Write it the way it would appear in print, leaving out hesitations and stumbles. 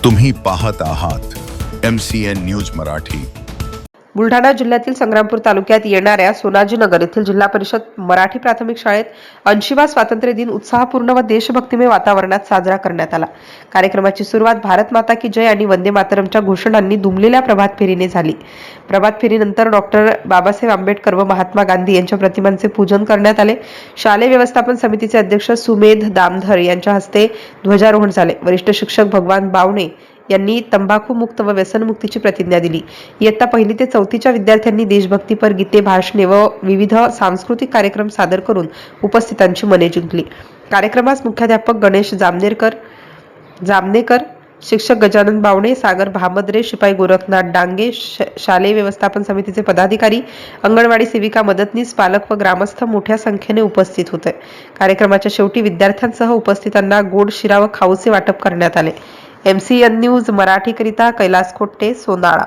तुम्ही पाहत आहात MCN न्यूज मराठी। बुलढाणा जिल्ह्यातील संग्रामपूर तालुक्यात येणाऱ्या सोनाजीनगर येथील जिल्हा परिषद मराठी प्राथमिक शाळेत 80वा स्वातंत्र्य दिन उत्साहपूर्ण व देशभक्तिमय वातावरणात साजरा करण्यात आला। कार्यक्रमाची सुरुवात भारत माता की जय आणि वंदे मातरमच्या घोषणांनी दुमलेल्या प्रभात फेरीने झाली। प्रभात फेरीनंतर डॉक्टर बाबासाहेब आंबेडकर व महात्मा गांधी यांच्या प्रतिमांचे पूजन करण्यात आले। शालेय व्यवस्थापन समितीचे अध्यक्ष सुमेध दामधर यांच्या हस्ते ध्वजारोहण झाले। वरिष्ठ शिक्षक भगवान बावणे यांनी तंबाखूमुक्त व व्यसनमुक्तीची प्रतिज्ञा दिली। इयत्ता 1ली ते 4थीच्या विद्यार्थ्यांनी देशभक्तीपर गीते, भाषणे व विविध सांस्कृतिक कार्यक्रम सादर करून उपस्थितांची मने जिंकली। कार्यक्रमास मुख्याध्यापक गणेश जामनेकर, शिक्षक गजानन बावणे, सागर भामद्रे, शिपाई गोरखनाथ डांगे, शालेय व्यवस्थापन समितीचे पदाधिकारी, अंगणवाडी सेविका, मदतनीस, पालक व ग्रामस्थ मोठ्या संख्येने उपस्थित होते। कार्यक्रमाच्या शेवटी विद्यार्थ्यांसह उपस्थितांना गोड शिरा व खाऊचे वाटप करण्यात आले। MCN न्यूज मराठीकरिता कैलास खोटे, सोनाळा।